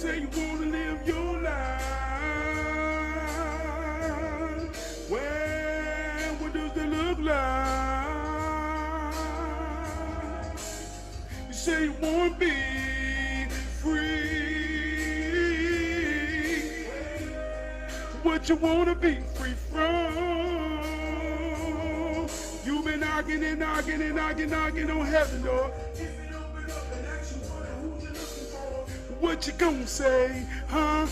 say you want to live your life. Well, what does it look like? You say you want to be free. What you want to be free from? You've been knocking and knocking and knocking, knocking on heaven door. What you gonna say, huh,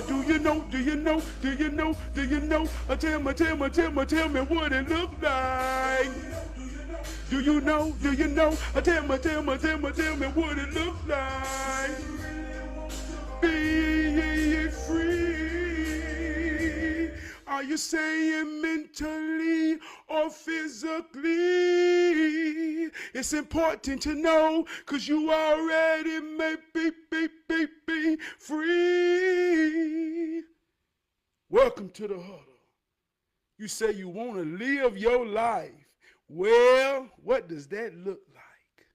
do you know, do you know, do you know, do you know, tell me what it look like. Do you know, do you know, tell me what it look like. Be free. Are you saying mentally or physically? It's important to know, cause you already may be free. Welcome to the huddle. You say you want to live your life. Well, what does that look like?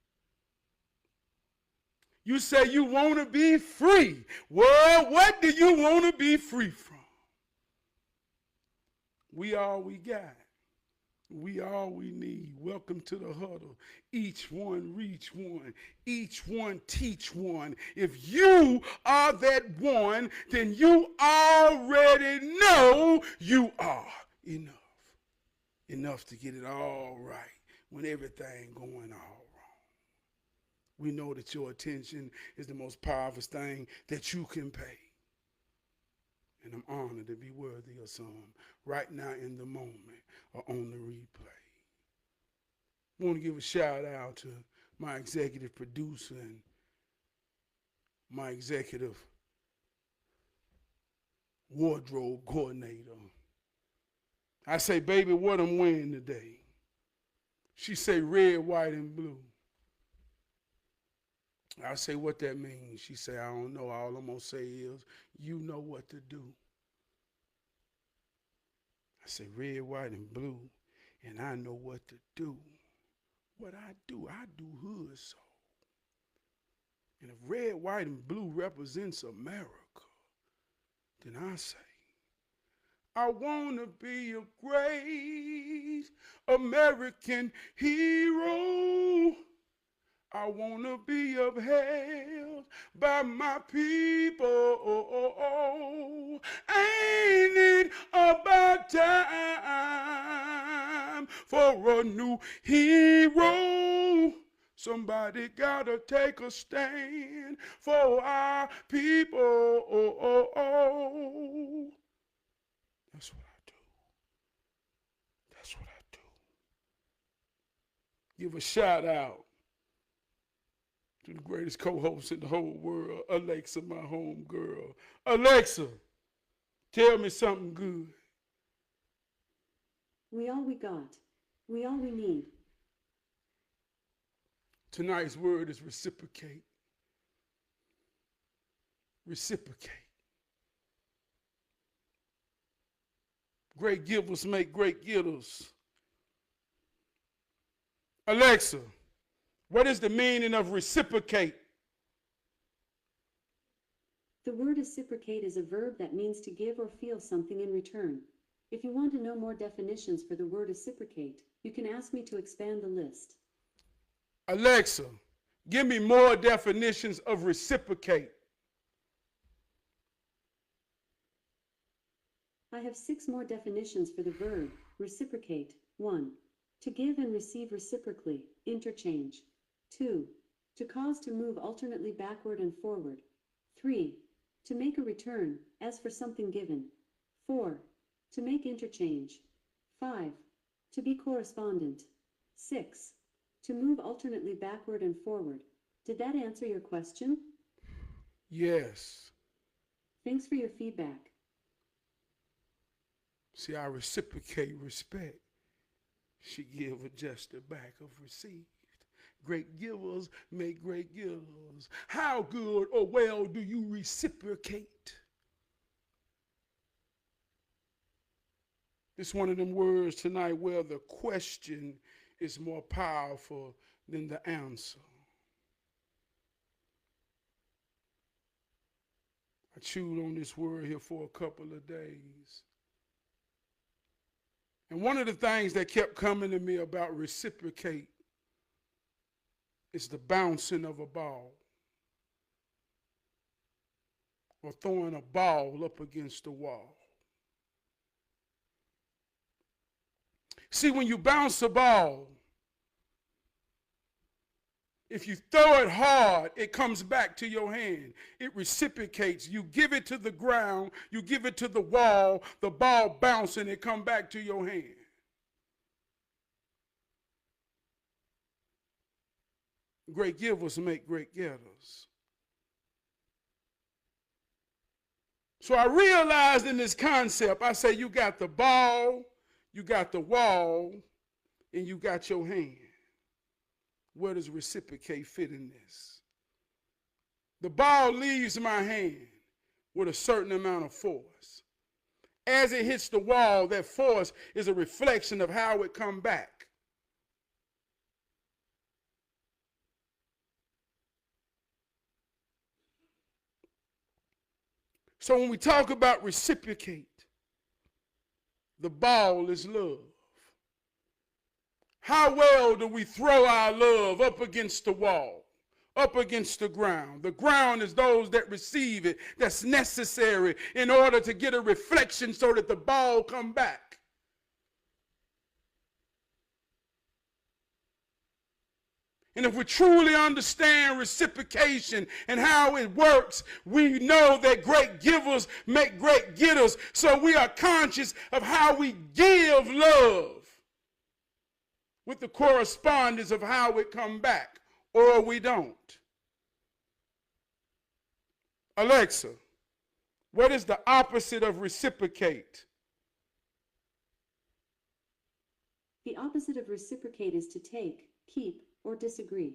You say you want to be free. Well, what do you want to be free from? We all we got. We all we need. Welcome to the huddle. Each one reach one. Each one teach one. If you are that one, then you already know you are enough. Enough to get it all right when everything going all wrong. We know that your attention is the most powerful thing that you can pay. And I'm honored to be worthy of some right now in the moment or on the replay. I want to give a shout out to my executive producer and my executive wardrobe coordinator. I say, baby, what I'm wearing today? She say, red, white, and blue. I say, what that means? She say, I don't know. All I'm going to say is, you know what to do. I say, red, white, and blue, and I know what to do. What I do hood soul. And if red, white, and blue represents America, then I say, I want to be a great American hero. I want to be upheld by my people. Ain't it about time for a new hero? Somebody gotta take a stand for our people. That's what I do. That's what I do. Give a shout out to the greatest co-host in the whole world, Alexa, my home girl. Alexa, tell me something good. We all we got. We all we need. Tonight's word is reciprocate. Reciprocate. Great givers make great getters. Alexa, what is the meaning of reciprocate? The word reciprocate is a verb that means to give or feel something in return. If you want to know more definitions for the word reciprocate, you can ask me to expand the list. Alexa, give me more definitions of reciprocate. I have 6 more definitions for the verb reciprocate. 1. To give and receive reciprocally, interchange. 2. To cause to move alternately backward and forward. 3. To make a return, as for something given. 4. To make interchange. 5. To be correspondent. 6. To move alternately backward and forward. Did that answer your question? Yes. Thanks for your feedback. See, I reciprocate respect. She give a gesture back of received. Great givers make great givers. How good or well do you reciprocate? It's one of them words tonight where the question is more powerful than the answer. chewed on this word here for a couple of days. And one of the things that kept coming to me about reciprocate is the bouncing of a ball, or throwing a ball up against the wall. See, when you bounce a ball, if you throw it hard, it comes back to your hand. It reciprocates. You give it to the ground, you give it to the wall, the ball bounces and it comes back to your hand. Great givers make great getters. So I realized in this concept, I say you got the ball, you got the wall, and you got your hand. Where does reciprocate fit in this? The ball leaves my hand with a certain amount of force. As it hits the wall, that force is a reflection of how it comes back. So when we talk about reciprocate, the ball is love. How well do we throw our love up against the wall, up against the ground? The ground is those that receive it, that's necessary in order to get a reflection so that the ball come back. And if we truly understand reciprocation and how it works, we know that great givers make great getters. So we are conscious of how we give love with the correspondence of how it come back, or we don't. Alexa, what is the opposite of reciprocate? The opposite of reciprocate is to take, keep, or disagree.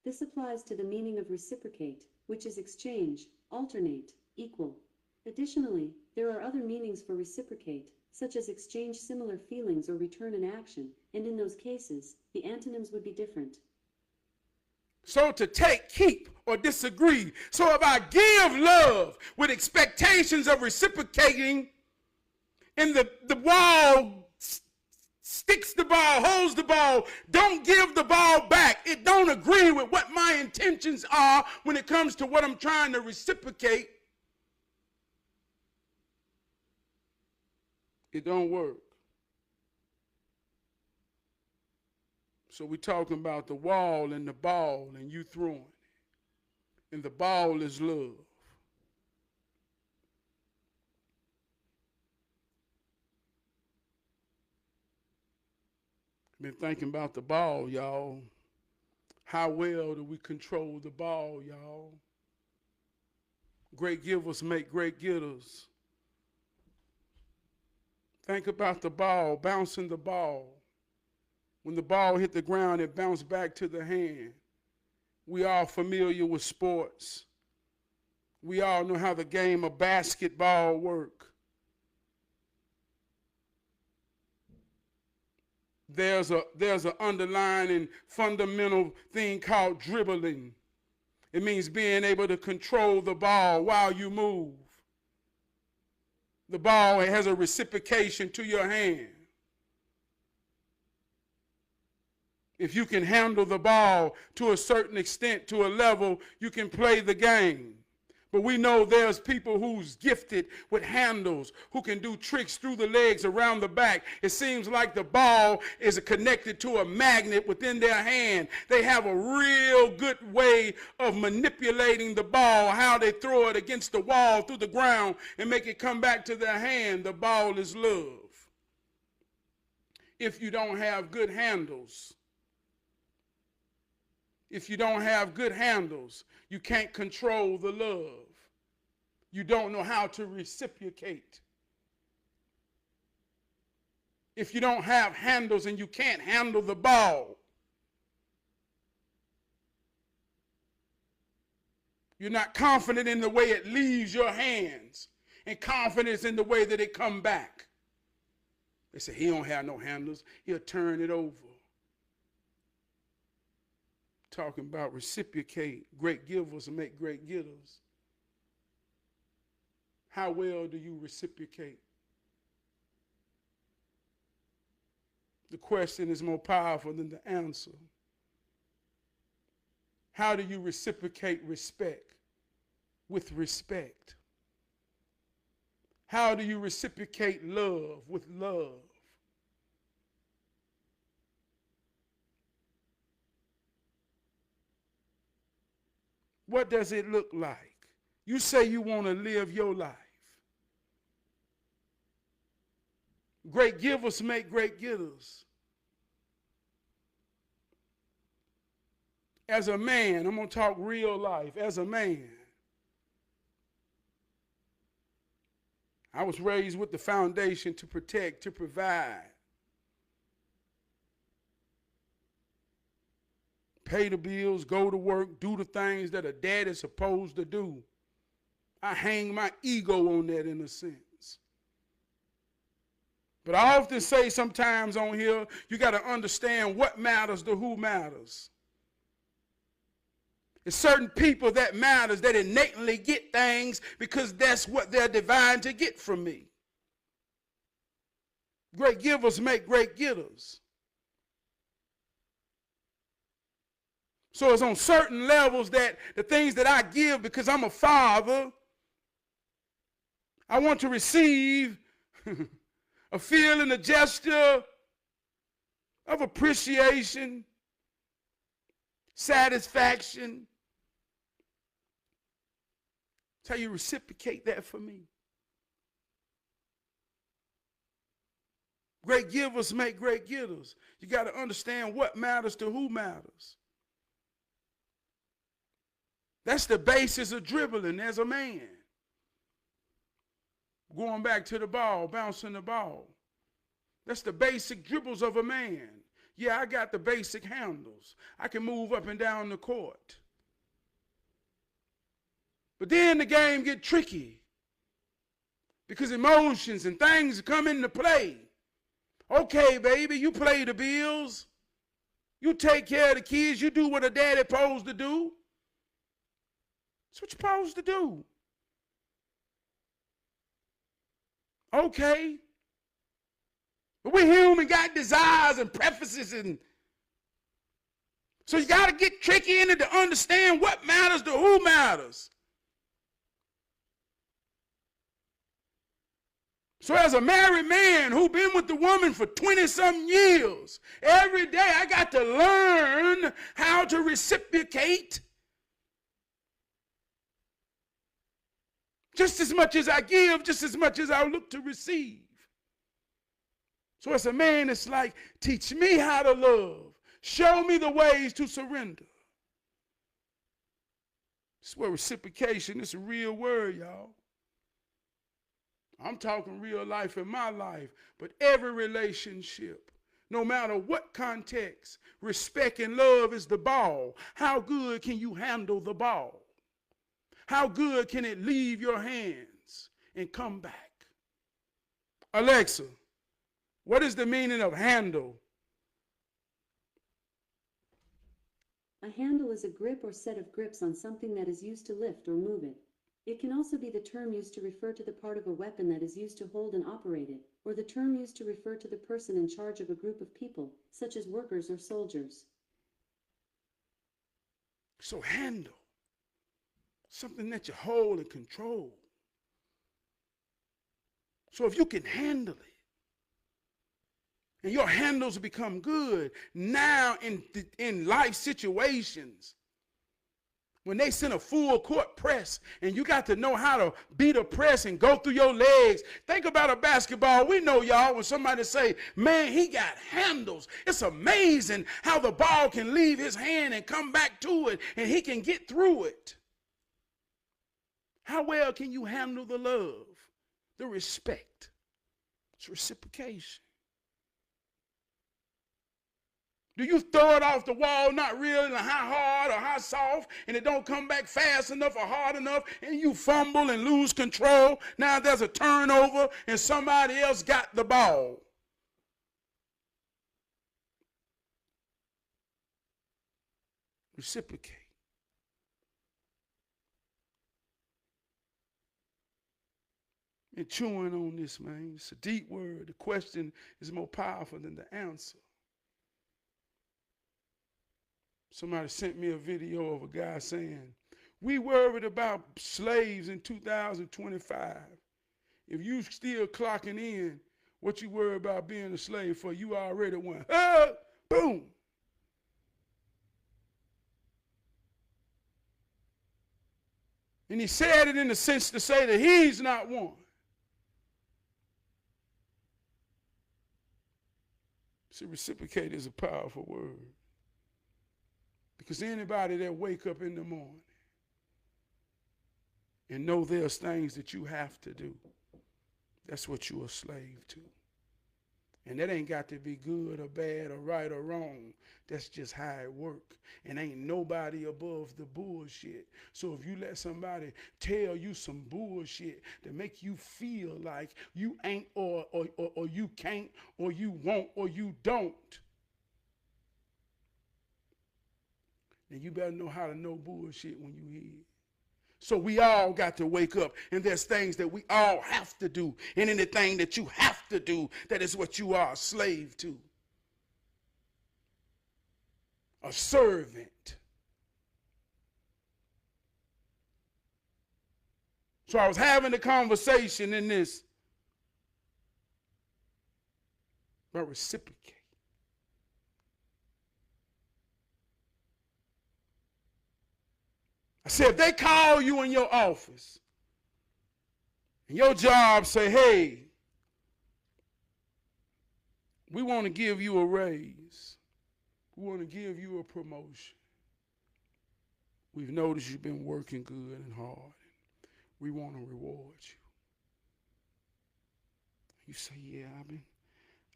This applies to the meaning of reciprocate, which is exchange, alternate, equal. Additionally, there are other meanings for reciprocate, such as exchange similar feelings or return an action, and in those cases, the antonyms would be different. So to take, keep, or disagree. So if I give love with expectations of reciprocating, and the wall sticks the ball, holds the ball, don't give the ball back. It don't agree with what my intentions are when it comes to what I'm trying to reciprocate. It don't work. So we're talking about the wall and the ball and you throwing it. And the ball is love. Been thinking about the ball, y'all. How well do we control the ball, y'all? Great givers make great getters. Think about the ball, bouncing the ball. When the ball hit the ground, it bounced back to the hand. We all familiar with sports. We all know how the game of basketball works. There's an underlying fundamental thing called dribbling. It means being able to control the ball while you move. The ball has a reciprocation to your hand. If you can handle the ball to a certain extent, to a level, you can play the game. But we know there's people who's gifted with handles, who can do tricks through the legs, around the back. It seems like the ball is connected to a magnet within their hand. They have a real good way of manipulating the ball, how they throw it against the wall, through the ground, and make it come back to their hand. The ball is love. If you don't have good handles, you can't control the love. You don't know how to reciprocate. If you don't have handles and you can't handle the ball, you're not confident in the way it leaves your hands and confidence in the way that it come back. They say, he don't have no handles. He'll turn it over. Talking about reciprocate. Great givers make great getters. How well do you reciprocate? The question is more powerful than the answer. How do you reciprocate respect with respect? How do you reciprocate love with love? What does it look like? You say you want to live your life. Great givers make great getters. As a man, I'm going to talk real life. As a man, I was raised with the foundation to protect, to provide, pay the bills, go to work, do the things that a dad is supposed to do. I hang my ego on that in a sense. But I often say sometimes on here, you got to understand what matters to who matters. It's certain people that matters that innately get things because that's what they're designed to get from me. Great givers make great getters. So it's on certain levels that the things that I give because I'm a father, I want to receive a feeling, a gesture of appreciation, satisfaction. That's how you reciprocate that for me. Great givers make great getters. You got to understand what matters to who matters. That's the basis of dribbling as a man. Going back to the ball, bouncing the ball. That's the basic dribbles of a man. Yeah, I got the basic handles. I can move up and down the court. But then the game get tricky because emotions and things come into play. Okay, baby, you pay the bills. You take care of the kids. You do what a daddy supposed to do. That's what you're supposed to do. Okay. But we human got desires and preferences, and so you got to get tricky in it to understand what matters to who matters. So as a married man who's been with the woman for 20-something years, every day I got to learn how to reciprocate just as much as I give, just as much as I look to receive. So as a man, it's like, teach me how to love. Show me the ways to surrender. This is where reciprocation is a real word, y'all. I'm talking real life in my life, but every relationship, no matter what context, respect and love is the ball. How good can you handle the ball? How good can it leave your hands and come back? Alexa, what is the meaning of handle? A handle is a grip or set of grips on something that is used to lift or move it. It can also be the term used to refer to the part of a weapon that is used to hold and operate it, or the term used to refer to the person in charge of a group of people, such as workers or soldiers. So handle, something that you hold and control. So if you can handle it, and your handles become good, now in life situations, when they send a full court press and you got to know how to beat a press and go through your legs. Think about a basketball. We know, y'all, when somebody say, man, he got handles. It's amazing how the ball can leave his hand and come back to it and he can get through it. How well can you handle the love, the respect? It's reciprocation. Do you throw it off the wall, not realizing how hard or how soft, and it don't come back fast enough or hard enough, and you fumble and lose control? Now there's a turnover, and somebody else got the ball. Reciprocate. and chewing on this, man. It's a deep word. The question is more powerful than the answer. Somebody sent me a video of a guy saying, we worried about slaves in 2025. If you still clocking in what you worry about being a slave for, you already won. Boom. And he said it in the sense to say that he's not one. See, reciprocate is a powerful word. Because anybody that wake up in the morning and know there's things that you have to do, that's what you're a slave to. And that ain't got to be good or bad or right or wrong. That's just how it work. And ain't nobody above the bullshit. So if you let somebody tell you some bullshit that make you feel like you ain't or you can't or you won't or you don't, then you better know how to know bullshit when you hear it. So we all got to wake up, and there's things that we all have to do, and anything that you have to do, that is what you are a slave to. A servant. So I was having a conversation in this about reciprocate. I said, if they call you in your office and your job say, hey, we want to give you a raise. We want to give you a promotion. We've noticed you've been working good and hard. We want to reward you. You say, yeah,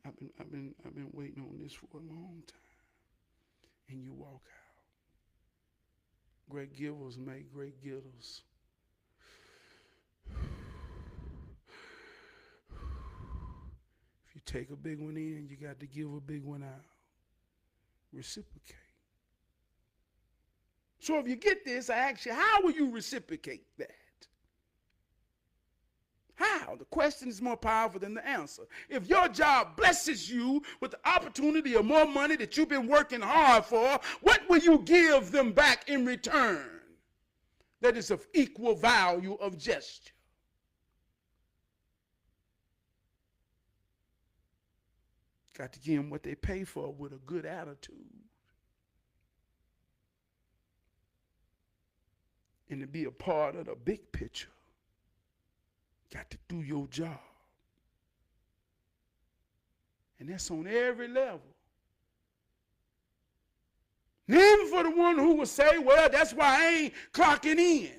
I've been waiting on this for a long time. And you walk out. Great givers make great getters. If you take a big one in, you got to give a big one out. Reciprocate. So if you get this, I ask you, how will you reciprocate that? How? The question is more powerful than the answer. If your job blesses you with the opportunity of more money that you've been working hard for, what will you give them back in return that is of equal value of gesture? Got to give them what they pay for with a good attitude. And to be a part of the big picture. Got to do your job. And that's on every level. And even for the one who will say, well, that's why I ain't clocking in.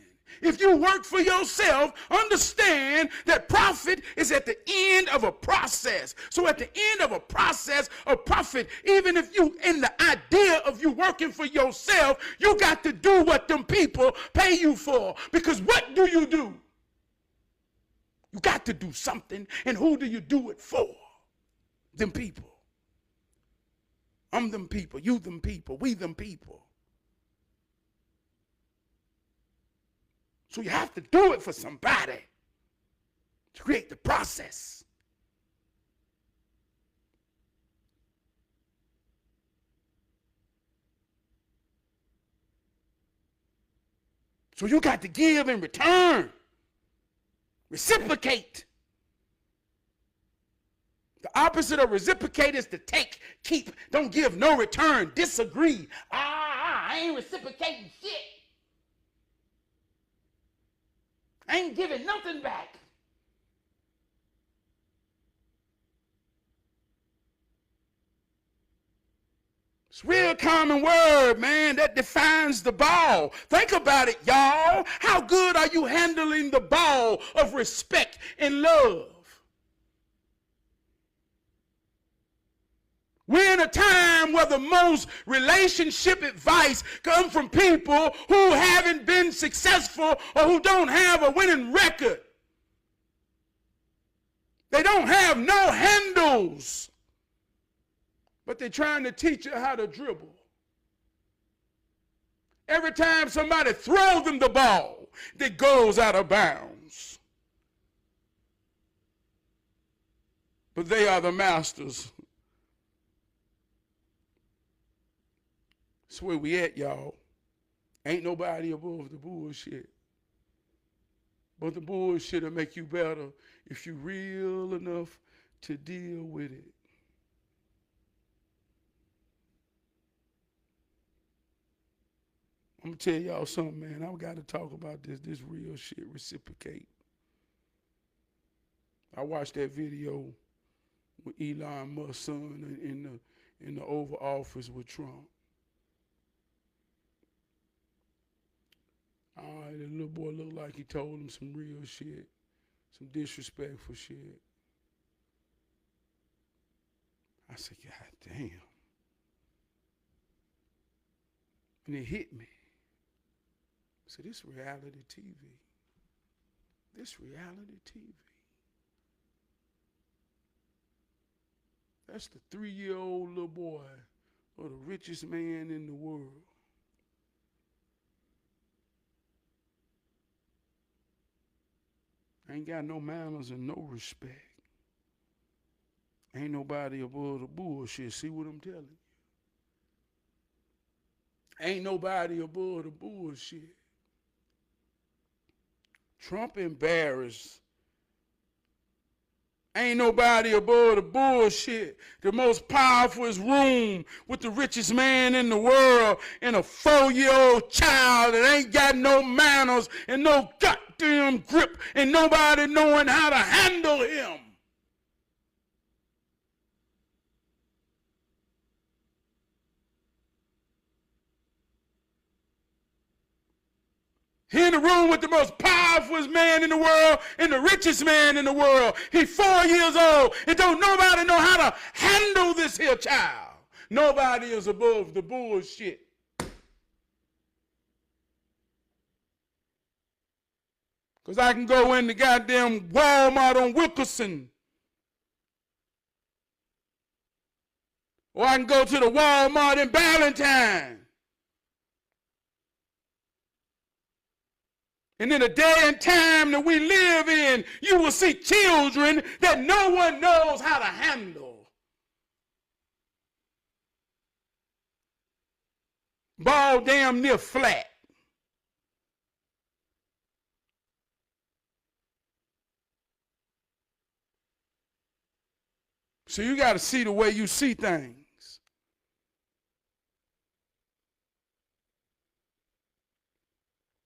If you work for yourself, understand that profit is at the end of a process. So at the end of a process of profit, even if you in the idea of you working for yourself, you got to do what them people pay you for. Because what do? You got to do something, and who do you do it for? Them people. I'm them people, you them people, we them people. So you have to do it for somebody to create the process. So you got to give in return. Reciprocate. The opposite of reciprocate is to take, keep, don't give, no return, disagree. I ain't reciprocating shit. I ain't giving nothing back. It's a real common word, man, that defines the ball. Think about it, y'all. How good are you handling the ball of respect and love? We're in a time where the most relationship advice comes from people who haven't been successful or who don't have a winning record. They don't have no handles, but they're trying to teach you how to dribble. Every time somebody throws them the ball, it goes out of bounds. but they are the masters. That's where we at, y'all. Ain't nobody above the bullshit. But the bullshit will make you better if you real enough to deal with it. I'm going to tell y'all something, man. I've got to talk about this real shit, Reciprocate. I watched that video with Elon Musk's son in the Oval Office with Trump. All right, the little boy looked like he told him some real shit, some disrespectful shit. I said, God damn. And it hit me. I said, this reality TV. This reality TV. That's the 3-year-old little boy of the richest man in the world. Ain't got no manners and no respect. Ain't nobody above the bullshit. See what I'm telling you? Ain't nobody above the bullshit. Trump embarrassed. Ain't nobody above the bullshit. The most powerful room with the richest man in the world and a 4-year-old child that ain't got no manners and no goddamn grip and nobody knowing how to handle him. He in the room with the most powerful man in the world and the richest man in the world. He 4 years old and don't nobody know how to handle this here child. Nobody is above the bullshit. Because I can go in the goddamn Walmart on Wilkerson. Or I can go to the Walmart in Ballantyne. And in the day and time that we live in, you will see children that no one knows how to handle. Ball damn near flat. So you got to see the way you see things.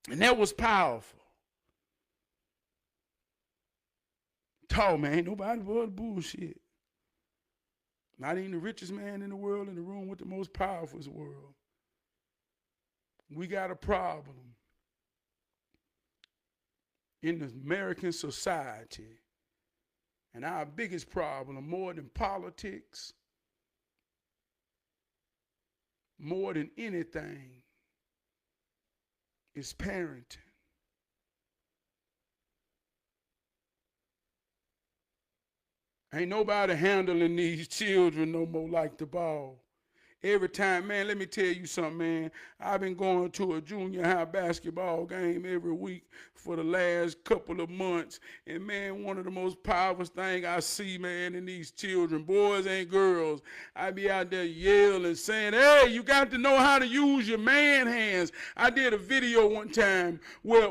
And that was powerful. Tall man, ain't nobody but bullshit. Not even the richest man in the world in the room with the most powerful world. We got a problem in the American society. And our biggest problem, more than politics, more than anything, is parenting. Ain't nobody handling these children no more like the ball. Every time, man, let me tell you something, man. I've been going to a junior high basketball game every week for the last couple of months. And, man, one of the most powerful things I see, man, in these children, boys and girls, I be out there yelling, saying, hey, you got to know how to use your man hands. I did a video one time where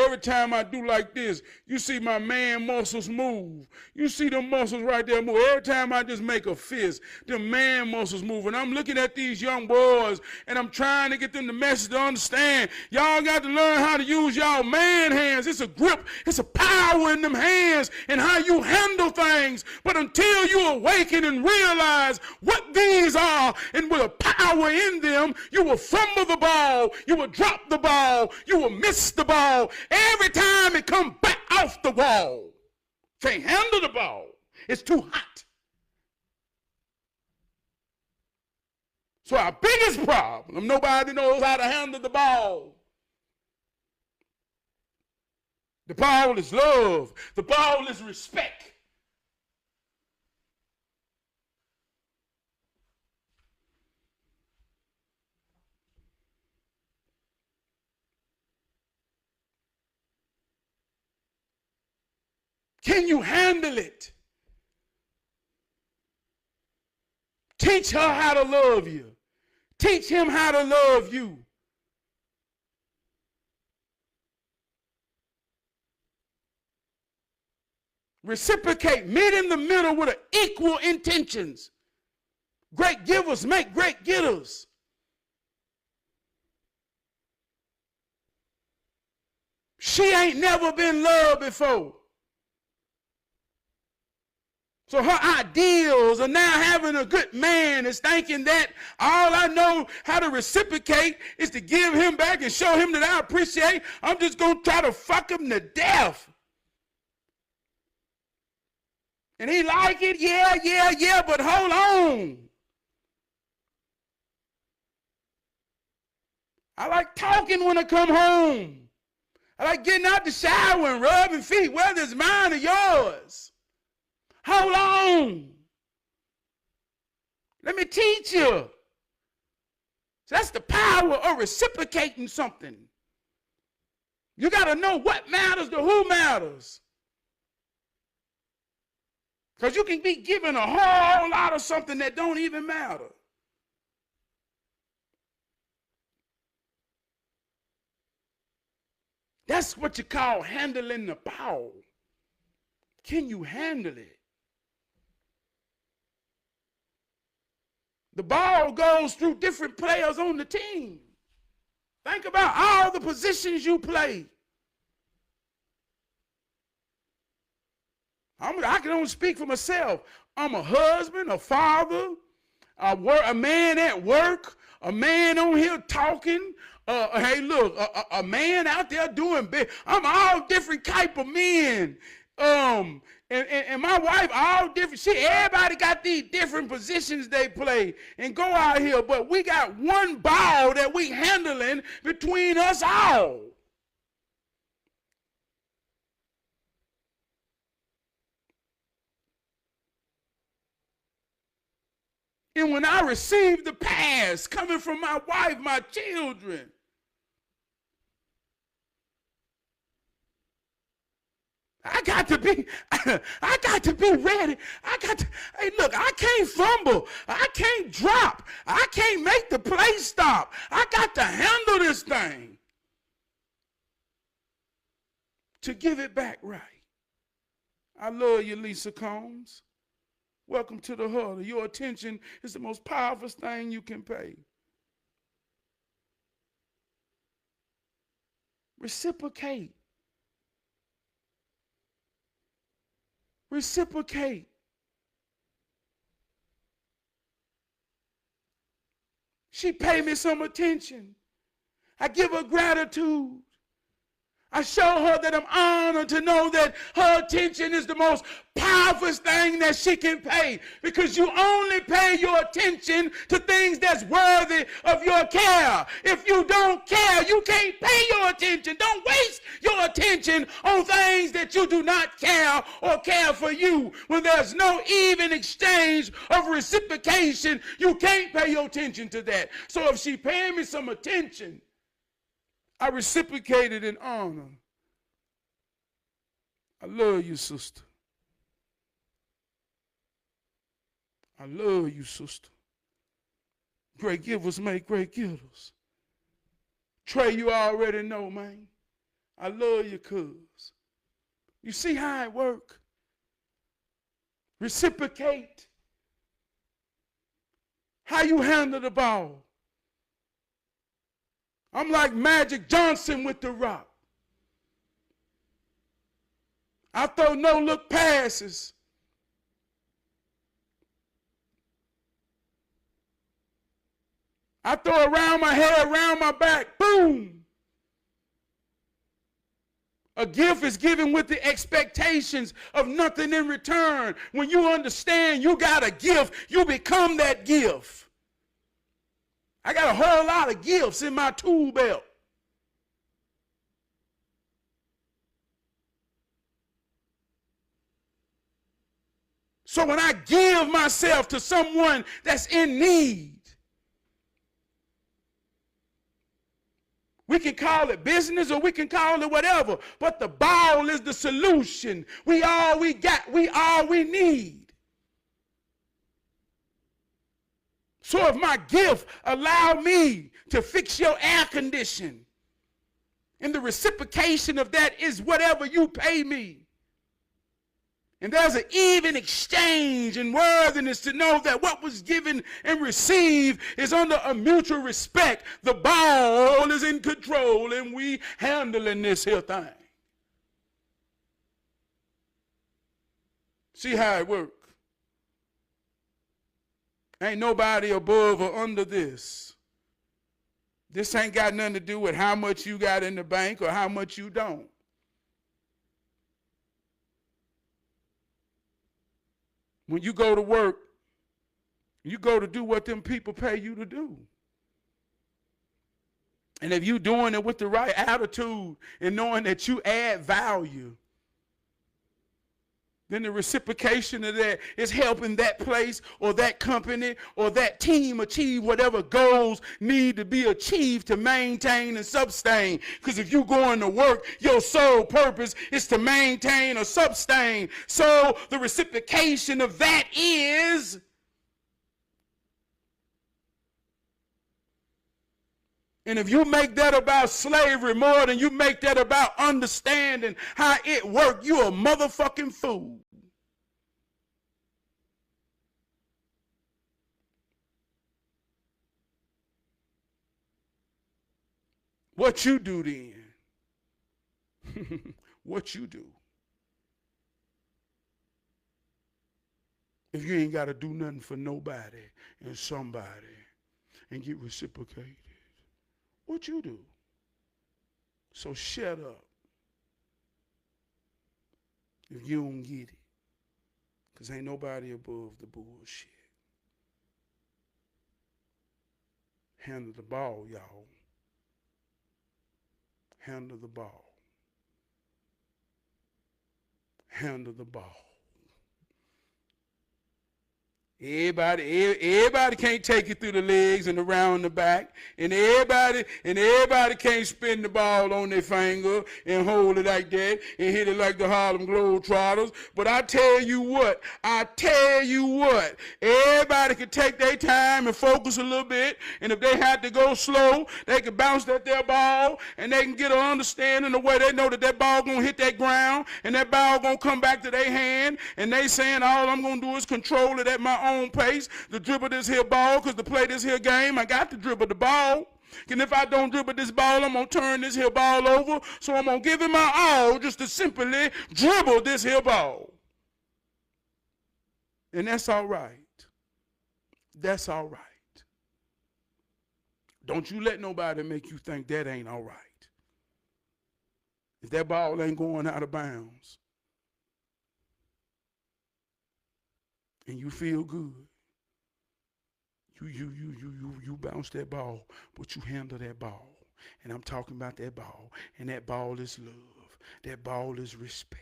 every time I do like this, you see my man muscles move. You see them muscles right there move. Every time I just make a fist, the man muscles move. And I'm looking at these young boys, and I'm trying to get them the message to understand. Y'all got to learn how to use y'all man hands. It's a grip. It's a power in them hands and how you handle things. But until you awaken and realize what these are and with a power in them, you will fumble the ball. You will drop the ball. You will miss the ball. Every time it comes back off the wall. Can't handle the ball. It's too hot. So our biggest problem, nobody knows how to handle the ball. The ball is love. The ball is respect. Can you handle it? Teach her how to love you. Teach him how to love you. Reciprocate. Meet in the middle with equal intentions. Great givers make great getters. She ain't never been loved before. So her ideals of now having a good man is thinking that all I know how to reciprocate is to give him back and show him that I appreciate. I'm just going to try to fuck him to death. And he like it, yeah, but hold on. I like talking when I come home. I like getting out the shower and rubbing feet, whether it's mine or yours. Hold on. Let me teach you. So that's the power of reciprocating something. You got to know what matters to who matters. Because you can be given a whole lot of something that don't even matter. That's what you call handling the ball. Can you handle it? The ball goes through different players on the team. Think about all the positions you play. I can only speak for myself. I'm a husband, a father, a man at work, a man on here talking. Hey, look, a man out there doing big. I'm all different type of men. And my wife, all different. Everybody got these different positions they play and go out here. But we got one ball that we handling between us all. And when I receive the pass coming from my wife, my children, I got to be ready. Hey, look, I can't fumble. I can't drop. I can't make the play stop. I got to handle this thing to give it back right. I love you, Lisa Combs. Welcome to the huddle. Your attention is the most powerful thing you can pay. Reciprocate. Reciprocate. She paid me some attention. I give her gratitude. I show her that I'm honored to know that her attention is the most powerful thing that she can pay, because you only pay your attention to things that's worthy of your care. If you don't care, you can't pay your attention. Don't waste your attention on things that you do not care or care for you. When there's no even exchange of reciprocation, you can't pay your attention to that. So if she paid me some attention, I reciprocated in honor. I love you, sister. I love you, sister. Great givers make great givers. Trey, you already know, man. I love you, cuz. You see how it works? Reciprocate. How you handle the ball. I'm like Magic Johnson with the rock. I throw no-look passes. I throw around my head, around my back, boom. A gift is given with the expectations of nothing in return. When you understand you got a gift, you become that gift. I got a whole lot of gifts in my tool belt. So when I give myself to someone that's in need, we can call it business or we can call it whatever, but the ball is the solution. We all we got, we all we need. So if my gift allow me to fix your air condition, and the reciprocation of that is whatever you pay me, and there's an even exchange in worthiness to know that what was given and received is under a mutual respect. The ball is in control and we handling this here thing. See how it works. Ain't nobody above or under this. This ain't got nothing to do with how much you got in the bank or how much you don't. When you go to work, you go to do what them people pay you to do. And if you're doing it with the right attitude and knowing that you add value, then the reciprocation of that is helping that place or that company or that team achieve whatever goals need to be achieved to maintain and sustain. Because if you're going to work, your sole purpose is to maintain or sustain. So the reciprocation of that is and if you make that about slavery more than you make that about understanding how it works, you a motherfucking fool. What you do then? What you do? If you ain't got to do nothing for nobody and somebody and get reciprocated, what you do? So shut up if you don't get it. Because ain't nobody above the bullshit. Handle the ball, y'all. Handle the ball. Handle the ball. Everybody can't take it through the legs and around the back, and everybody can't spin the ball on their finger and hold it like that and hit it like the Harlem Globetrotters. But I tell you what, everybody can take their time and focus a little bit, and if they had to go slow, they can bounce at their ball, and they can get an understanding of where they know that that ball gonna hit that ground, and that ball gonna come back to their hand, and they saying all I'm gonna do is control it at my own pace to dribble this here ball, because to play this here game, I got to dribble the ball. And if I don't dribble this ball, I'm going to turn this here ball over. So I'm going to give it my all just to simply dribble this here ball. And that's all right. That's all right. Don't you let nobody make you think that ain't all right. If that ball ain't going out of bounds, and you feel good, you bounce that ball, but you handle that ball. And I'm talking about that ball. And that ball is love. That ball is respect.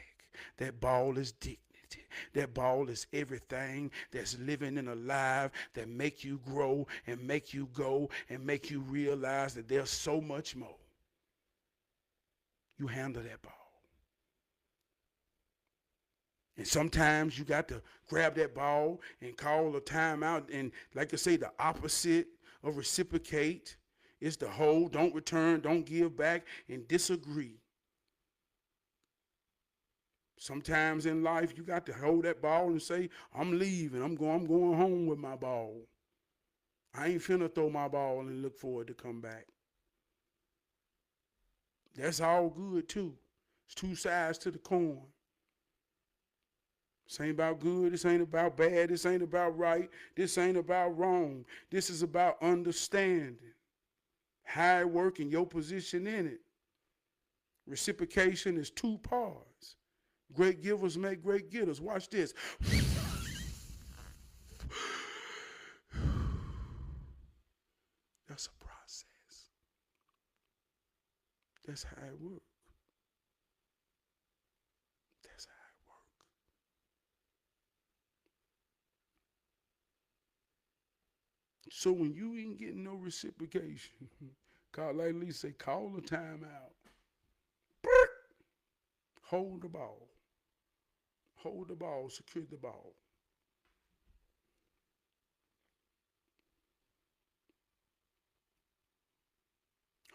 That ball is dignity. That ball is everything that's living and alive that make you grow and make you go and make you realize that there's so much more. You handle that ball. And sometimes you got to grab that ball and call a timeout. And like I say, the opposite of reciprocate is to hold, don't return, don't give back, and disagree. Sometimes in life, you got to hold that ball and say, I'm leaving. I'm going home with my ball. I ain't finna throw my ball and look for it to come back. That's all good, too. It's two sides to the coin. This ain't about good. This ain't about bad. This ain't about right. This ain't about wrong. This is about understanding how it works and your position in it. Reciprocation is two parts. Great givers make great getters. Watch this. That's a process. That's how it works. That's how it works. So when you ain't getting no reciprocation, call, like Lee say, call a timeout. Hold the ball. Hold the ball. Secure the ball.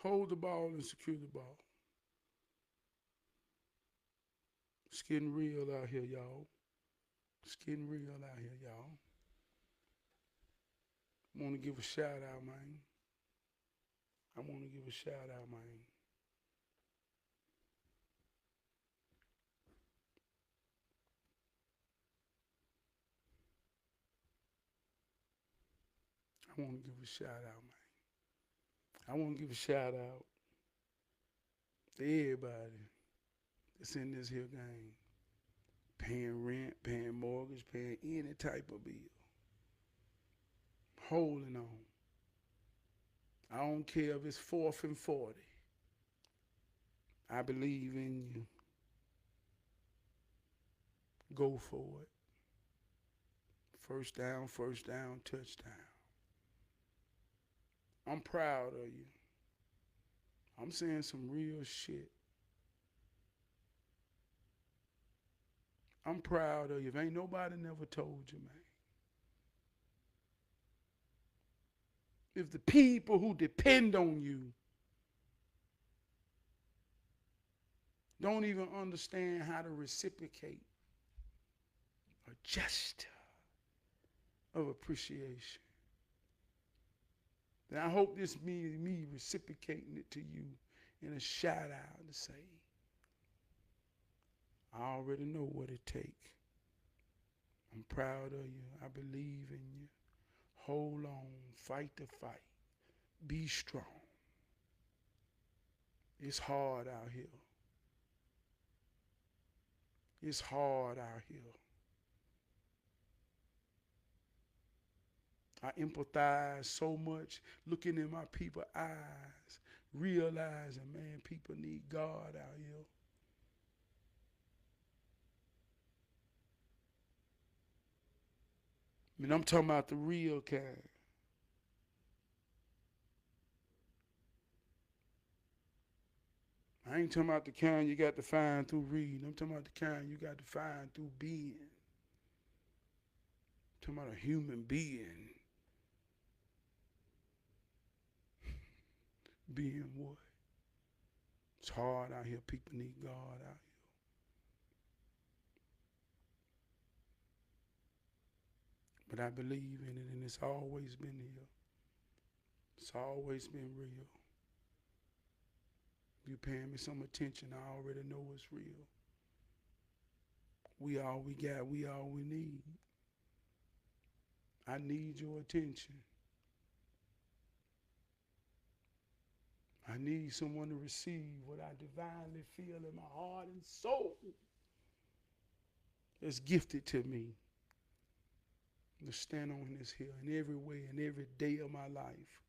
Hold the ball and secure the ball. It's getting real out here, y'all. It's getting real out here, y'all. I want to give a shout out, man. I want to give a shout out, man. I want to give a shout out, man. I want to give a shout out to everybody that's in this here game. Paying rent, paying mortgage, paying any type of bill. Holding on. I don't care if it's 4th and 40. I believe in you. Go for it. First down, touchdown. I'm proud of you. I'm saying some real shit. I'm proud of you. If ain't nobody never told you, man. If the people who depend on you don't even understand how to reciprocate a gesture of appreciation, then I hope this means me reciprocating it to you in a shout out to say, I already know what it takes. I'm proud of you. I believe in you. Hold on. Fight the fight. Be strong. It's hard out here. It's hard out here. I empathize so much looking in my people's eyes, realizing, man, people need God out here. I mean, I'm talking about the real kind. I ain't talking about the kind you got to find through reading. I'm talking about the kind you got to find through being. I'm talking about a human being. Being what? It's hard out here. People need God out here. But I believe in it, and it's always been here. It's always been real. You paying me some attention, I already know it's real. We all we got, we all we need. I need your attention. I need someone to receive what I divinely feel in my heart and soul that's gifted to me to stand on this hill in every way, in every day of my life.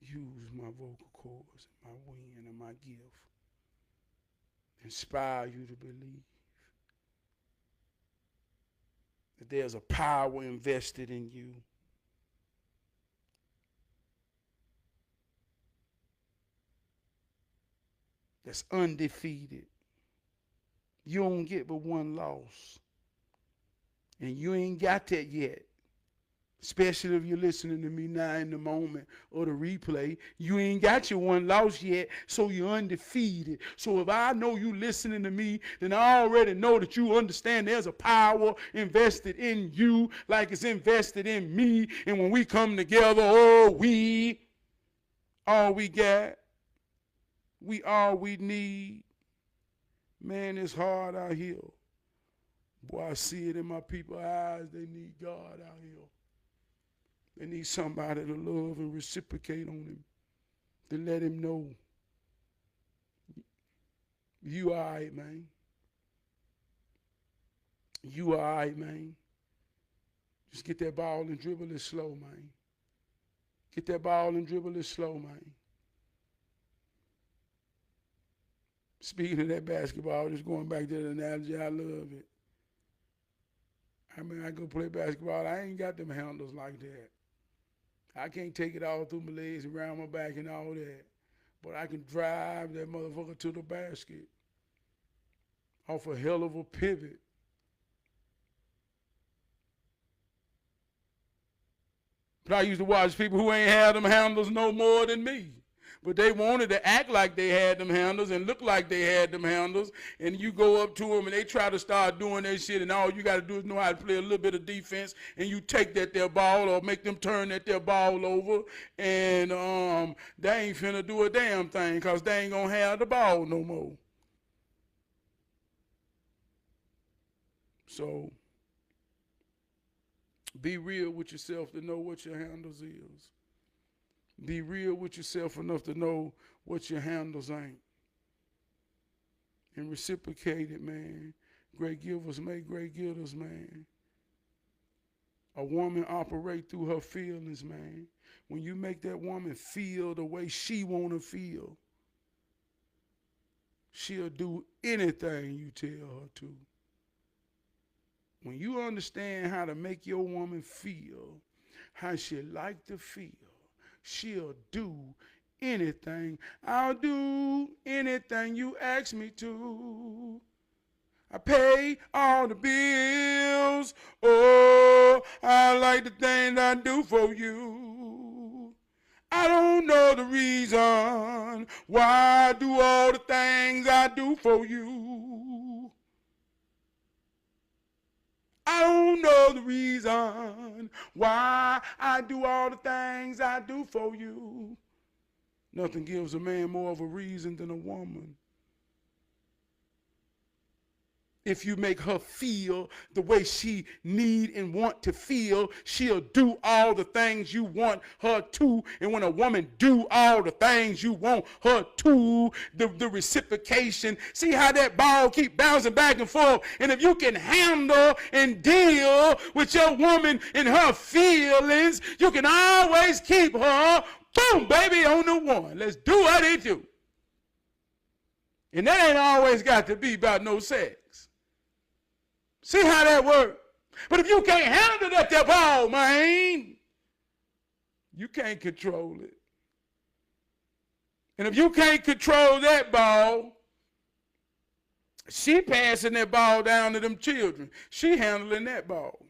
Use my vocal cords, my wind, and my gift. Inspire you to believe that there's a power invested in you. That's undefeated. You don't get but one loss. And you ain't got that yet. Especially if you're listening to me now in the moment or the replay. You ain't got your one loss yet, so you're undefeated. So if I know you listening to me, then I already know that you understand there's a power invested in you like it's invested in me. And when we come together, oh, we all we got. We all we need. Man, it's hard out here. Boy, I see it in my people's eyes. They need God out here. They need somebody to love and reciprocate on him. To let him know. You all right, man. You all right, man. Just get that ball and dribble it slow, man. Get that ball and dribble it slow, man. Speaking of that basketball, just going back to the analogy, I love it. I mean, I go play basketball. I ain't got them handles like that. I can't take it all through my legs and around my back and all that. But I can drive that motherfucker to the basket off a hell of a pivot. But I used to watch people who ain't had them handles no more than me. But they wanted to act like they had them handles and look like they had them handles. And you go up to them and they try to start doing their shit, and all you got to do is know how to play a little bit of defense, and you take that their ball or make them turn that their ball over, and they ain't finna do a damn thing because they ain't gonna have the ball no more. So be real with yourself to know what your handles is. Be real with yourself enough to know what your handles ain't. And reciprocate it, man. Great givers make great getters, man. A woman operate through her feelings, man. When you make that woman feel the way she want to feel, she'll do anything you tell her to. When you understand how to make your woman feel how she like to feel, she'll do anything. I'll do anything you ask me to. I pay all the bills. Oh, I like the things I do for you. I don't know the reason why I do all the things I do for you. I don't know the reason why I do all the things I do for you. Nothing gives a man more of a reason than a woman. If you make her feel the way she need and want to feel, she'll do all the things you want her to. And when a woman do all the things you want her to, the reciprocation, see how that ball keep bouncing back and forth. And if you can handle and deal with your woman and her feelings, you can always keep her, boom, baby, on the one. Let's do what they do. And that ain't always got to be about no sex. See how that works? But if you can't handle that ball, man, you can't control it. And if you can't control that ball, she passing that ball down to them children. She handling that ball.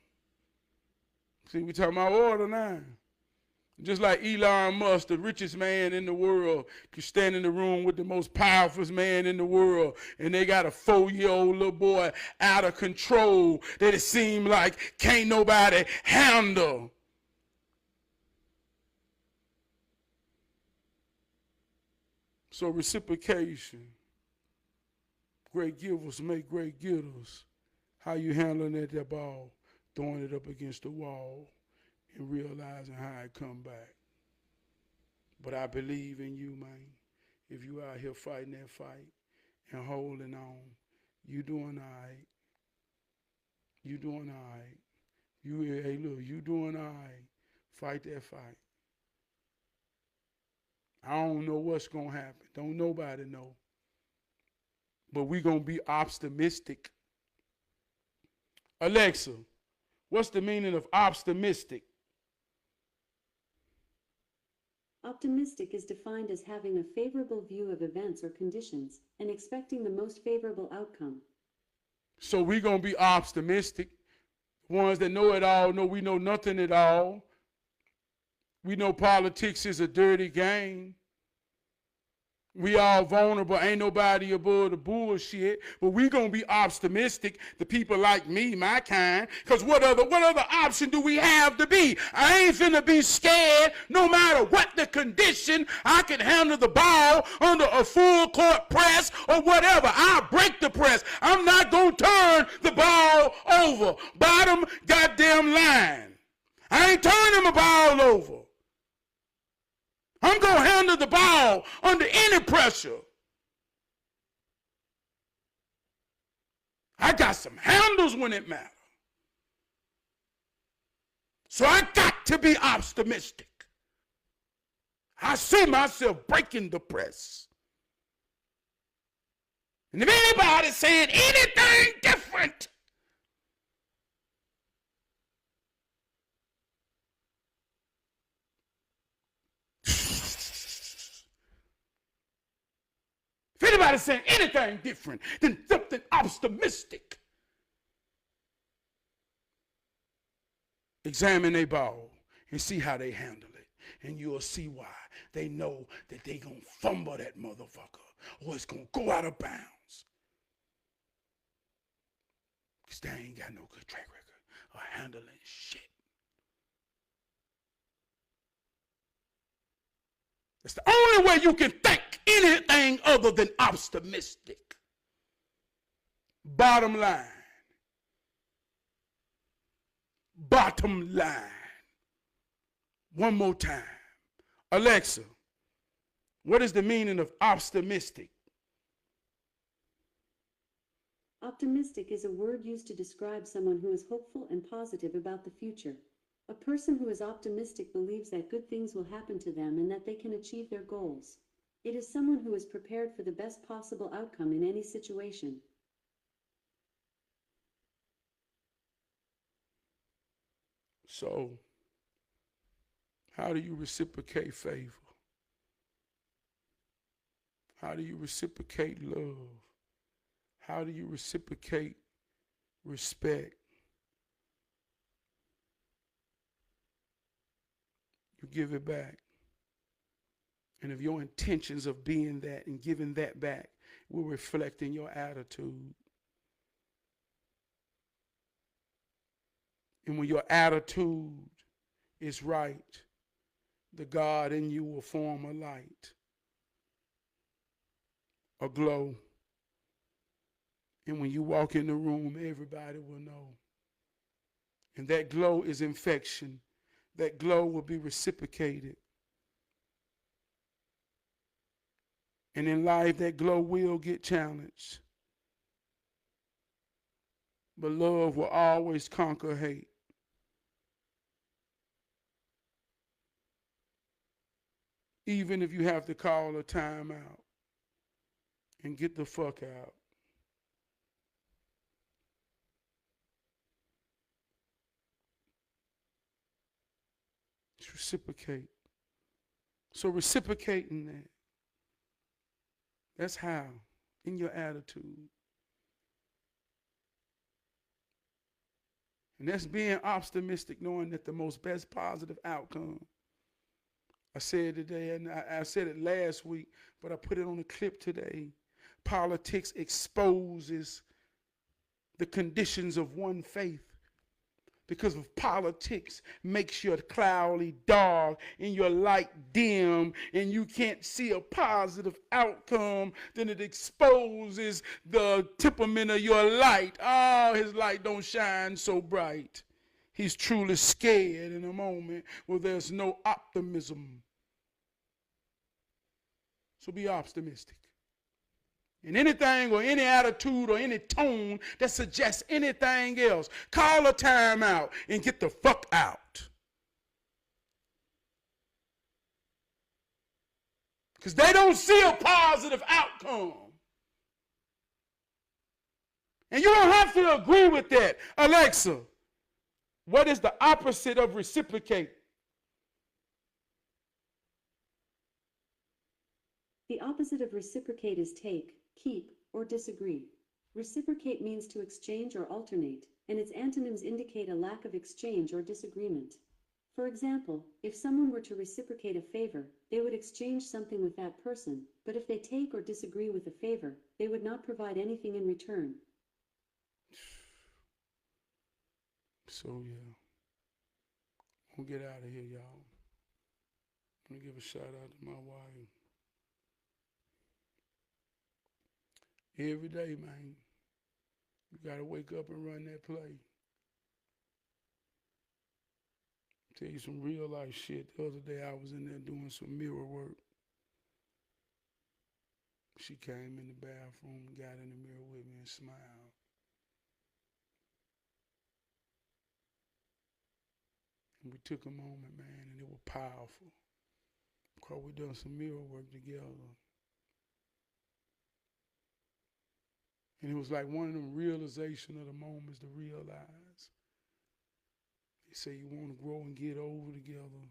See, we talking about order now. Just like Elon Musk, the richest man in the world, could stand in the room with the most powerful man in the world, and they got a 4-year-old little boy out of control that it seemed like can't nobody handle. So reciprocation. Great givers make great getters. How you handling that ball? Throwing it up against the wall and realizing how it come back. But I believe in you, man. If you out here fighting that fight and holding on, you doing all right. You doing all right. Hey, look, you doing all right. Fight that fight. I don't know what's going to happen. Don't nobody know. But we going to be optimistic. Alexa, what's the meaning of optimistic? Optimistic is defined as having a favorable view of events or conditions and expecting the most favorable outcome. So we're going to be optimistic. Ones that know it all know we know nothing at all. We know politics is a dirty game. We all vulnerable. Ain't nobody above the bullshit. But we going to be optimistic, the people like me, my kind. Because what other option do we have to be? I ain't finna be scared no matter what the condition. I can handle the ball under a full court press or whatever. I'll break the press. I'm not going to turn the ball over. Bottom goddamn line. I ain't turning the ball over. I'm going to handle the ball under any pressure. I got some handles when it matters. So I got to be optimistic. I see myself breaking the press. And if anybody's saying anything different, if anybody's saying anything different than something optimistic, examine their ball and see how they handle it. And you'll see why. They know that they gonna fumble that motherfucker or it's gonna go out of bounds. Because they ain't got no good track record of handling shit. That's the only way you can think anything other than optimistic. Bottom line. Bottom line. One more time. Alexa, what is the meaning of optimistic? Optimistic is a word used to describe someone who is hopeful and positive about the future. A person who is optimistic believes that good things will happen to them and that they can achieve their goals. It is someone who is prepared for the best possible outcome in any situation. So, how do you reciprocate favor? How do you reciprocate love? How do you reciprocate respect? You give it back. And if your intentions of being that and giving that back will reflect in your attitude. And when your attitude is right, the God in you will form a light, a glow. And when you walk in the room, everybody will know. And that glow is infection. That glow will be reciprocated. And in life, that glow will get challenged. But love will always conquer hate. Even if you have to call a timeout and get the fuck out. Just reciprocate. So reciprocating that. That's how, in your attitude. And that's being optimistic, knowing that the most best positive outcome. I said it today, and I said it last week, but I put it on a clip today. Politics exposes the conditions of one faith. Because of politics makes your cloudy dark and your light dim and you can't see a positive outcome, then it exposes the temperament of your light. Oh, his light don't shine so bright. He's truly scared in a moment where there's no optimism. So be optimistic. And anything or any attitude or any tone that suggests anything else, call a timeout and get the fuck out. Because they don't see a positive outcome. And you don't have to agree with that. Alexa, what is the opposite of reciprocate? The opposite of reciprocate is take, keep, or disagree. Reciprocate means to exchange or alternate, and its antonyms indicate a lack of exchange or disagreement. For example, if someone were to reciprocate a favor, they would exchange something with that person, but if they take or disagree with the favor, they would not provide anything in return. So, yeah. We'll get out of here, y'all. Let me give a shout out to my wife. Every day, man, you got to wake up and run that play. Tell you some real life shit. The other day I was in there doing some mirror work. She came in the bathroom, got in the mirror with me and smiled. And we took a moment, man, and it was powerful. Because we done some mirror work together. And it was like one of them realization of the moments to realize. They say you want to grow and get over together.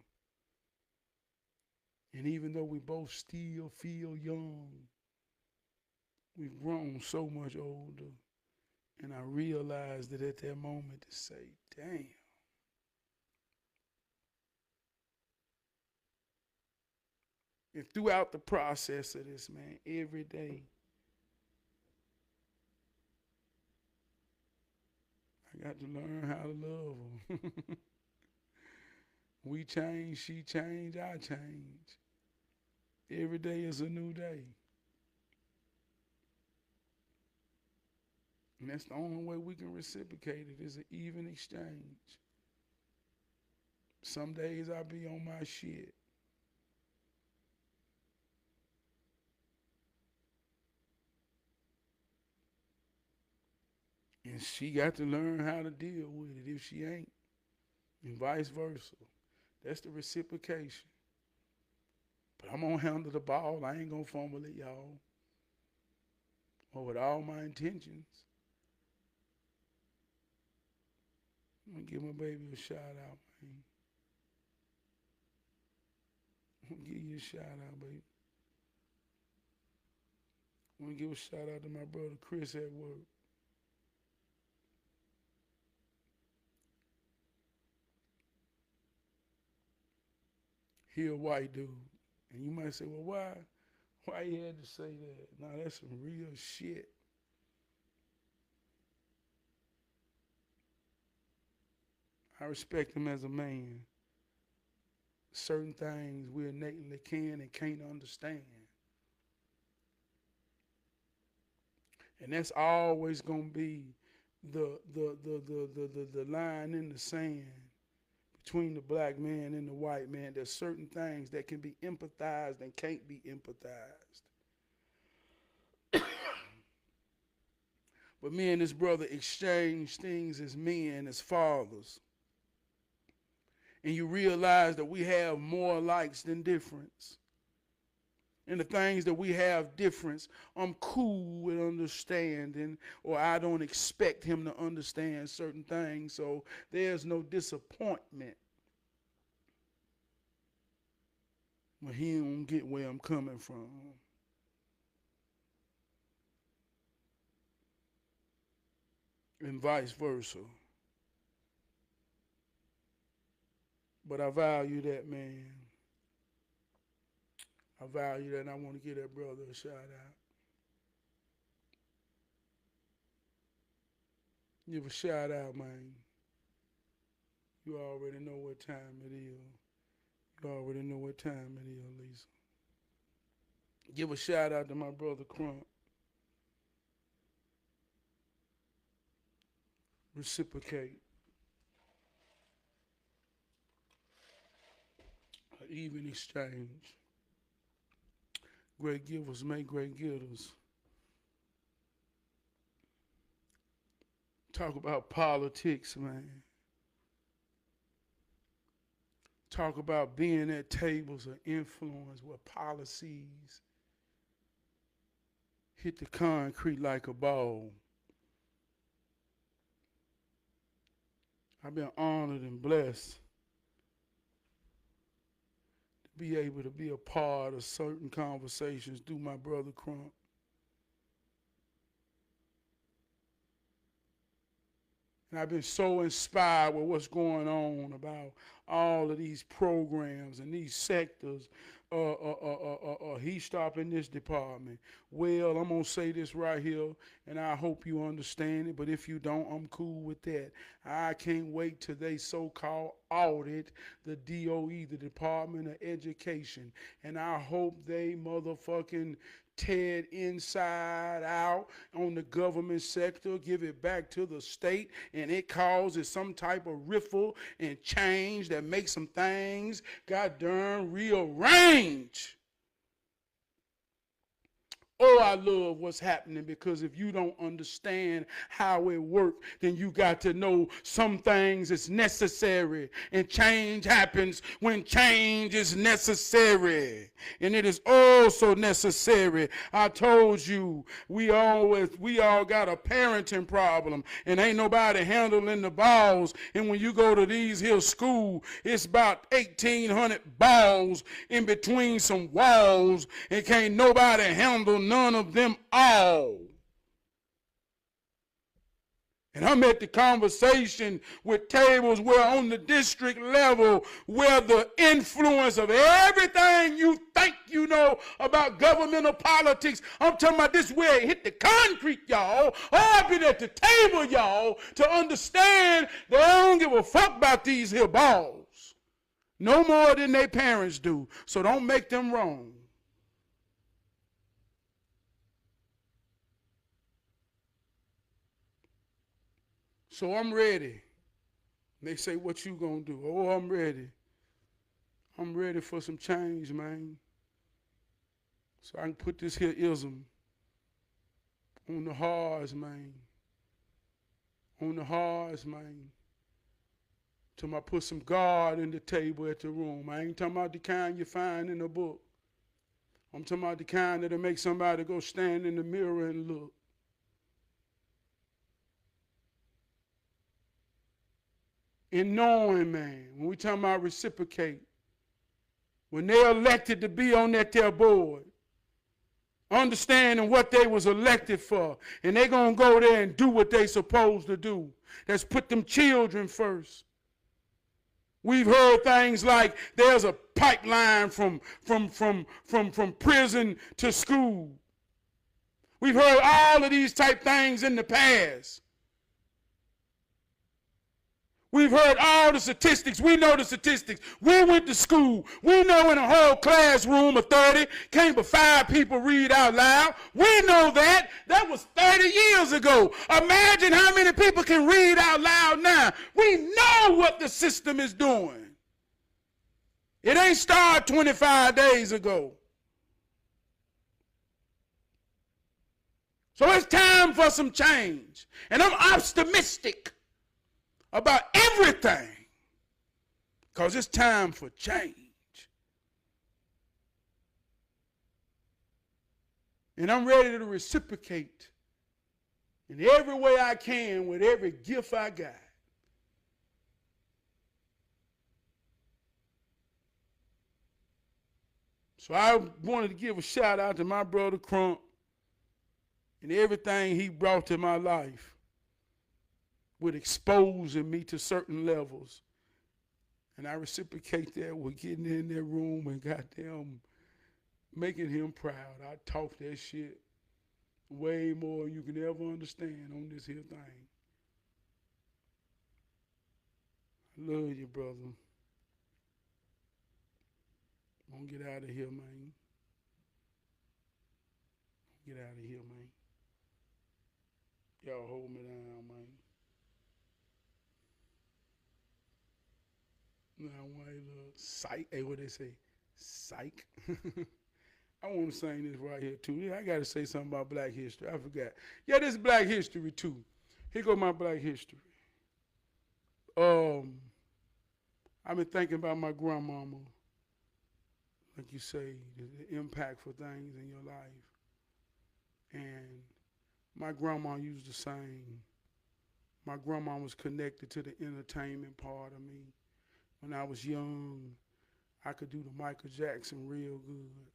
And even though we both still feel young, we've grown so much older. And I realized that at that moment to say, damn. And throughout the process of this, man, every day, I got to learn how to love them. We change, she change, I change. Every day is a new day. And that's the only way we can reciprocate it is an even exchange. Some days I be on my shit. And she got to learn how to deal with it if she ain't. And vice versa. That's the reciprocation. But I'm gonna handle the ball. I ain't gonna fumble it, y'all. Or with all my intentions. I'm gonna give my baby a shout out, man. I'm gonna give you a shout out, baby. I'm gonna give a shout out to my brother Chris at work. He a white dude. And you might say, well, why? Why you had to say that? Nah, that's some real shit. I respect him as a man. Certain things we innately can and can't understand. And that's always gonna be the line in the sand between the black man and the white man. There's certain things that can be empathized and can't be empathized. But me and this brother exchange things as men, as fathers. And you realize that we have more likes than difference. And the things that we have difference, I'm cool with understanding, or I don't expect him to understand certain things, so there's no disappointment when he don't get where I'm coming from. And vice versa. But I value that, man. I value that, and I want to give that brother a shout out. Give a shout out, man. You already know what time it is. You already know what time it is, Lisa. Give a shout out to my brother Crump. Reciprocate. An even exchange. Great givers make great getters. Talk about politics, man. Talk about being at tables of influence where policies hit the concrete like a ball. I've been honored and blessed to be able to be a part of certain conversations through my brother Crump. And I've been so inspired with what's going on about all of these programs and these sectors. He's stopping this department. Well, I'm going to say this right here, and I hope you understand it, but if you don't, I'm cool with that. I can't wait till they so-called audit the DOE, the Department of Education, and I hope they motherfucking tear it inside out on the government sector, give it back to the state, and it causes some type of riffle and change that makes some things goddamn rearrange. Oh, I love what's happening, because if you don't understand how it works, then you got to know some things is necessary, and change happens when change is necessary, and it is also necessary. I told you we all got a parenting problem, and ain't nobody handling the balls. And when you go to these here school, it's about 1,800 balls in between some walls, and can't nobody handle none of them all. And I'm at the conversation with tables where on the district level, where the influence of everything you think you know about governmental politics, I'm talking about this where it hit the concrete, y'all. I've been at the table, y'all, to understand they don't give a fuck about these here balls. No more than their parents do. So don't make them wrong. So I'm ready. They say, what you gonna do? Oh, I'm ready. I'm ready for some change, man. So I can put this here ism on the hearts, man. On the hearts, man. Till I put some God in the table at the room. I ain't talking about the kind you find in a book. I'm talking about the kind that'll make somebody go stand in the mirror and look. In knowing, man, when we talking about reciprocate, when they're elected to be on that their board, understanding what they was elected for, and they gonna go there and do what they supposed to do. That's put them children first. We've heard things like there's a pipeline from prison to school. We've heard all of these type things in the past. We've heard all the statistics. We know the statistics. We went to school. We know in a whole classroom of 30, can't but 5 people read out loud. We know that. That was 30 years ago. Imagine how many people can read out loud now. We know what the system is doing. It ain't started 25 days ago. So it's time for some change. And I'm optimistic about everything, because it's time for change. And I'm ready to reciprocate in every way I can with every gift I got. So I wanted to give a shout out to my brother Crump and everything he brought to my life, with exposing me to certain levels. And I reciprocate that with getting in that room and goddamn making him proud. I talk that shit way more than you can ever understand on this here thing. I love you, brother. Don't get out of here, man. Get out of here, man. Y'all hold me down, man. Now, why look, psych? Hey, what they say? Psych. I want to sing this right here too. Yeah, I got to say something about Black history. I forgot. Yeah, this is Black history too. Here go my Black history. I've been thinking about my grandmama, like you say, the impact for things in your life. And my grandma used to sing. My grandma was connected to the entertainment part of me. When I was young, I could do the Michael Jackson real good.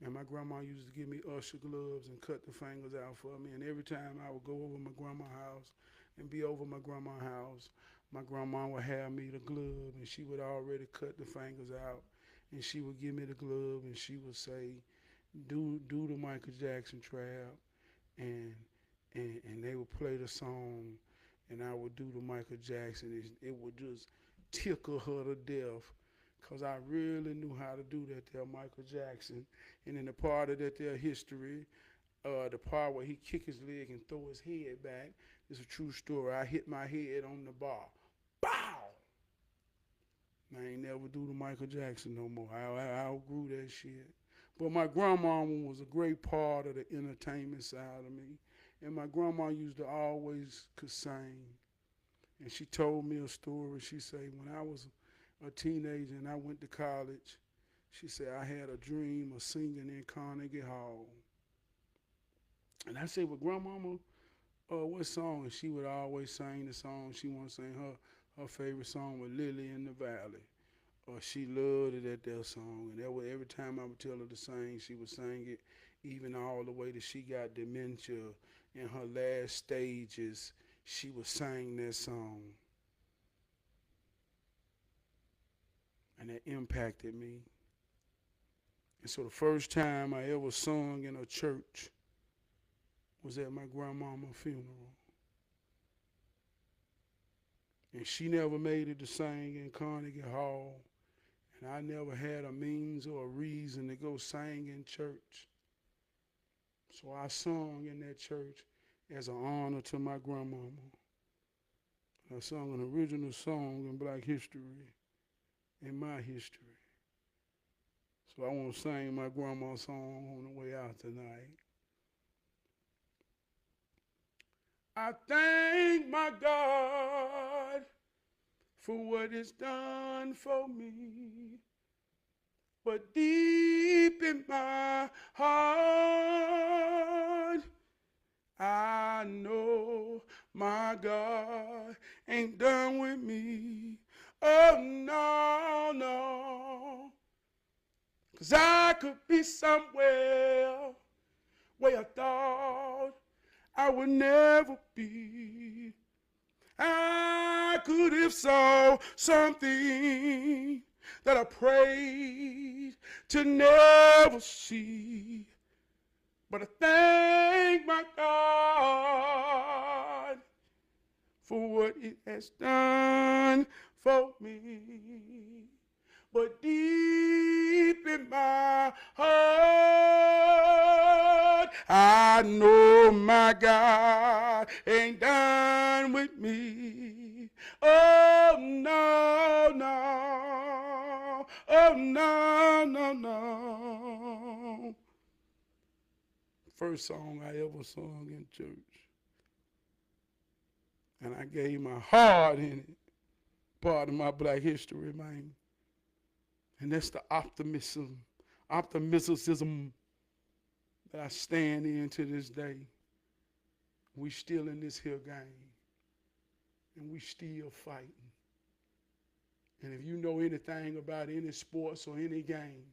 And my grandma used to give me usher gloves and cut the fingers out for me. And every time I would go over my grandma's house and be over my grandma's house, my grandma would have me the glove and she would already cut the fingers out. And she would give me the glove and she would say, do the Michael Jackson trap. And they would play the song and I would do the Michael Jackson. It would just tickle her to death, because I really knew how to do that there Michael Jackson. And in the part of that there history, the part where he kick his leg and throw his head back, is a true story. I hit my head on the bar. Bow! I ain't never do the Michael Jackson no more. I outgrew that shit. But my grandma was a great part of the entertainment side of me. And my grandma used to always could sing. And she told me a story. She said, when I was a teenager and I went to college, she said, I had a dream of singing in Carnegie Hall. And I said, well, grandmama, what song? And she would always sing the song. She wanted to sing her favorite song was Lily in the Valley. She loved it at that song. And that was, every time I would tell her to sing, she would sing it, even all the way that she got dementia in her last stages. she was singing that song, and that impacted me. And so the first time I ever sung in a church was at my grandmama's funeral. And she never made it to sing in Carnegie Hall. And I never had a means or a reason to go sing in church. So I sung in that church as an honor to my grandmama. I sung an original song in Black history, in my history. So I want to sing my grandma's song on the way out tonight. I thank my God for what it's done for me. But deep in my heart, I know my God ain't done with me. Oh, no, no. 'Cause I could be somewhere where I thought I would never be. I could have saw something that I prayed to never see. But I thank my God for what it has done for me. But deep in my heart, I know my God ain't done with me. Oh, no, no. Oh, no, no, no. First song I ever sung in church. And I gave my heart in it. Part of my Black history, man. And that's the optimism that I stand in to this day. We still in this here game. And we still fighting. And if you know anything about any sports or any game,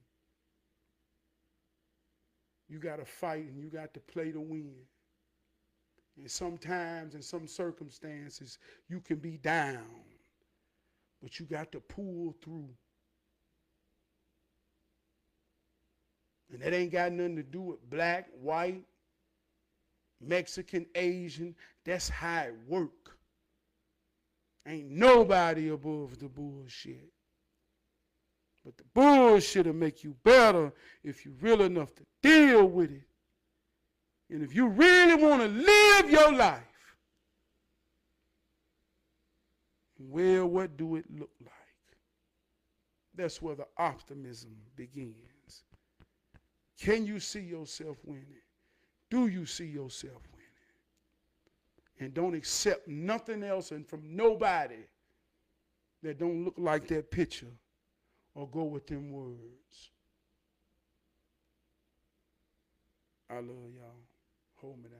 you got to fight and you got to play to win. And sometimes in some circumstances, you can be down. But you got to pull through. And that ain't got nothing to do with black, white, Mexican, Asian. That's how it work. Ain't nobody above the bullshit. But the bullshit will make you better if you're real enough to deal with it. And if you really want to live your life, well, what do it look like? That's where the optimism begins. Can you see yourself winning? Do you see yourself winning? And don't accept nothing else and from nobody that don't look like that picture or go with them words. I love y'all. Hold me down.